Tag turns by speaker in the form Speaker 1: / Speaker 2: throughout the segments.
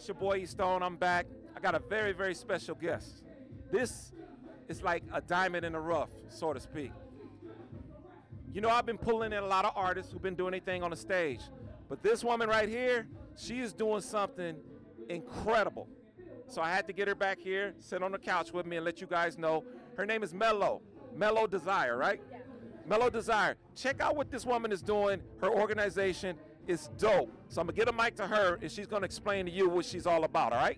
Speaker 1: It's your boy E Stone. I'm back. I got a very, very special guest. This is like a diamond in the rough, so to speak. You know, I've been pulling in a lot of artists who've been doing anything on the stage, but this woman right here, she is doing something incredible. So I had to get her back here, sit on the couch with me and let you guys know. Her name is Mello. Mello Desire, right? Yeah. Mello Desire. Check out what this woman is doing. Her organization is dope. So I'm gonna get a mic to her and she's gonna explain to you what she's all about, all right?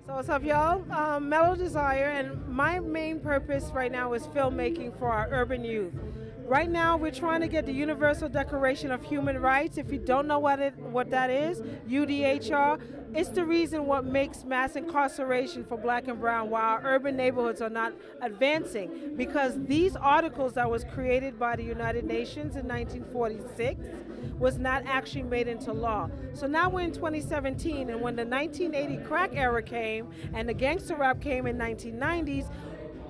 Speaker 2: So what's up, y'all? Mello Desire, and my main purpose right now is filmmaking for our urban youth. Right now, we're trying to get the Universal Declaration of Human Rights. If you don't know what that is, UDHR, it's the reason what makes mass incarceration for black and brown, while our urban neighborhoods are not advancing. Because these articles that was created by the United Nations in 1946 was not actually made into law. So now we're in 2017, and when the 1980 crack era came and the gangster rap came in 1990s,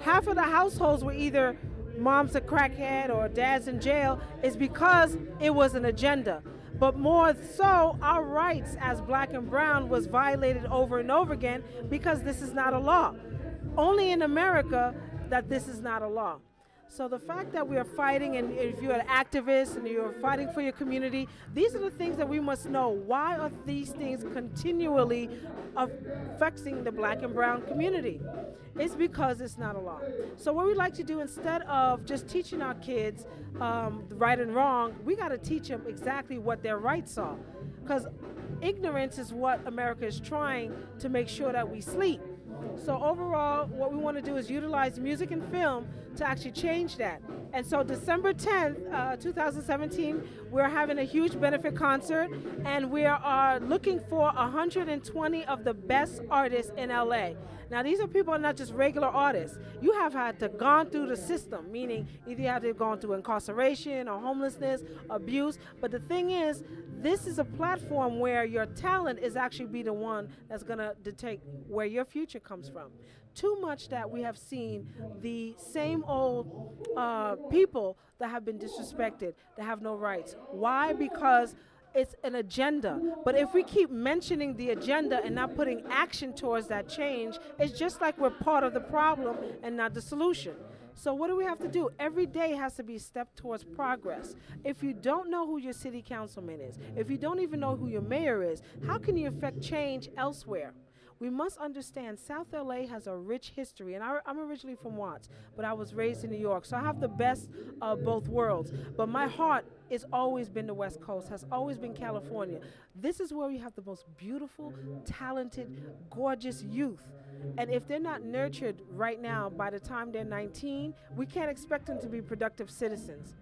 Speaker 2: half of the households were either mom's a crackhead or dad's in jail, is because it was an agenda. But more so, our rights as black and brown was violated over and over again because this is not a law. Only in America that this is not a law. So the fact that we are fighting, and if you're an activist and you're fighting for your community, these are the things that we must know. Why are these things continually affecting the black and brown community? It's because it's not a law. So what we like to do, instead of just teaching our kids right and wrong, we got to teach them exactly what their rights are. Because ignorance is what America is trying to make sure that we sleep. So overall, what we want to do is utilize music and film to actually change that. And so December 10th, 2017, we're having a huge benefit concert, and we are looking for 120 of the best artists in LA. Now, these are people not just regular artists. You have had to gone through the system, meaning either you have to gone through incarceration or homelessness, abuse. But the thing is, this is a platform where your talent is actually be the one that's going to dictate where your future comes from. Too much that we have seen the same old people that have been disrespected, that have no rights. Why? Because it's an agenda. But if we keep mentioning the agenda and not putting action towards that change, it's just like we're part of the problem and not the solution. So what do we have to do? Every day has to be a step towards progress. If you don't know who your city councilman is, if you don't even know who your mayor is, how can you affect change elsewhere? We must understand South LA has a rich history, and I'm originally from Watts, but I was raised in New York, so I have the best of both worlds. But my heart has always been the West Coast, has always been California. This is where we have the most beautiful, talented, gorgeous youth. And if they're not nurtured right now, by the time they're 19, we can't expect them to be productive citizens.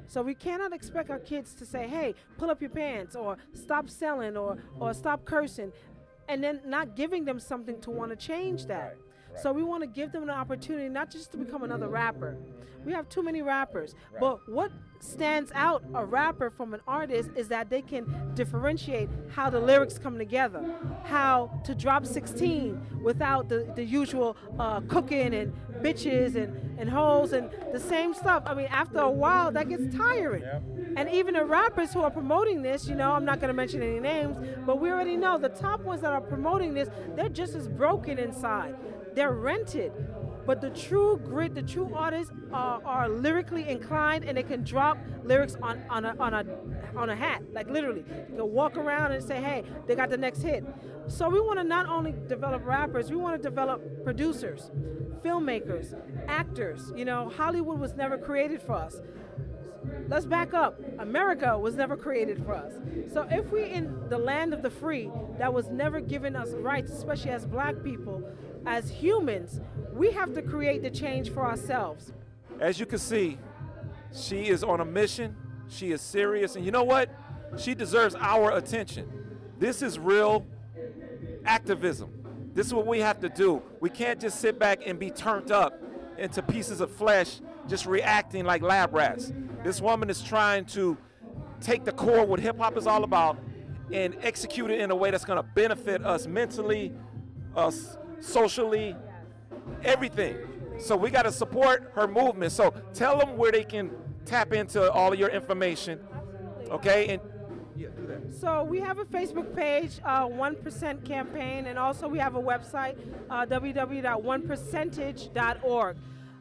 Speaker 2: So we cannot expect our kids to say, hey, pull up your pants, or stop selling, or stop cursing, and then not giving them something to want to change that. Right. So we want to give them an opportunity not just to become another rapper. We have too many rappers. Right. But what stands out a rapper from an artist is that they can differentiate how the lyrics come together, how to drop 16 without the usual cooking and bitches and hoes and the same stuff. I mean, after a while, that gets tiring. Yep. And even the rappers who are promoting this, you know, I'm not going to mention any names, but we already know the top ones that are promoting this, they're just as broken inside. They're rented. But the true grit, the true artists are lyrically inclined, and they can drop lyrics on a hat, like literally. You can walk around and say, hey, they got the next hit. So we want to not only develop rappers, we want to develop producers, filmmakers, actors. You know, Hollywood was never created for us. Let's back up. America was never created for us. So if we in the land of the free that was never given us rights, especially as black people, as humans, we have to create the change for ourselves.
Speaker 1: As you can see, she is on a mission. She is serious. And you know what? She deserves our attention. This is real activism. This is what we have to do. We can't just sit back and be turned up into pieces of flesh, just reacting like lab rats. This woman is trying to take the core, what hip hop is all about, and execute it in a way that's going to benefit us mentally, us socially, everything. So we got to support her movement. So tell them where they can tap into all of your information. Okay? And yeah, do that.
Speaker 2: So we have a Facebook page, 1% Campaign, and also we have a website, www.1percentage.org.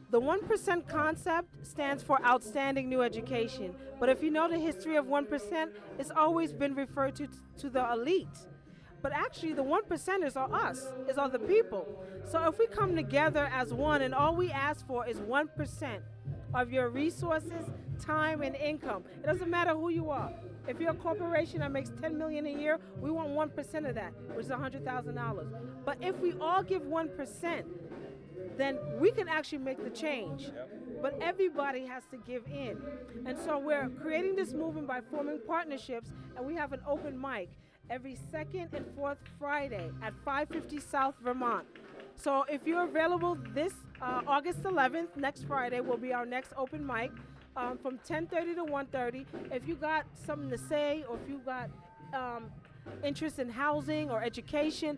Speaker 2: The 1% concept stands for Outstanding New Education. But if you know the history of 1%, it's always been referred to the elite. But actually, the 1%ers are us, are the people. So if we come together as one, and all we ask for is 1% of your resources, time, and income. It doesn't matter who you are. If you're a corporation that makes $10 million a year, we want 1% of that, which is $100,000. But if we all give 1%, then we can actually make the change. Yep. But everybody has to give in. And so we're creating this movement by forming partnerships, and we have an open mic every second and fourth Friday at 550 South Vermont. So if you're available this August 11th, next Friday, will be our next open mic from 10:30 to 1:30. If you got something to say, or if you got interest in housing or education,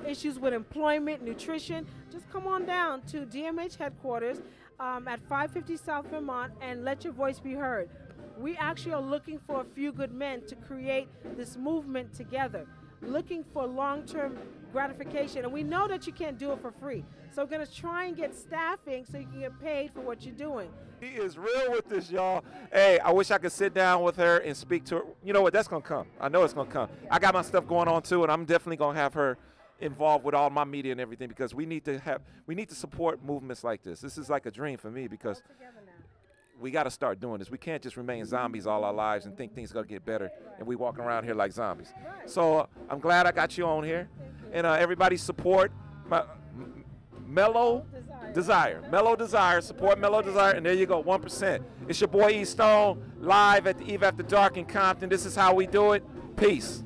Speaker 2: issues with employment, nutrition, just come on down to DMH headquarters at 550 South Vermont and let your voice be heard. We actually are looking for a few good men to create this movement together, looking for long-term gratification. And we know that you can't do it for free. So we're going to try and get staffing so you can get paid for what you're doing.
Speaker 1: He is real with this, y'all. Hey, I wish I could sit down with her and speak to her. You know what? That's going to come. I know it's going to come. I got my stuff going on, too, and I'm definitely going to have her involved with all my media and everything, because we need to support movements like this. This is like a dream for me, because we got to start doing this. We can't just remain zombies all our lives and think things are going to get better, and we walking around here like zombies. So I'm glad I got you on here. And everybody support Mello Desire. Mello Desire. Support Mello Desire. And there you go, 1%. It's your boy E Stone, live at the Eve After Dark in Compton. This is how we do it. Peace.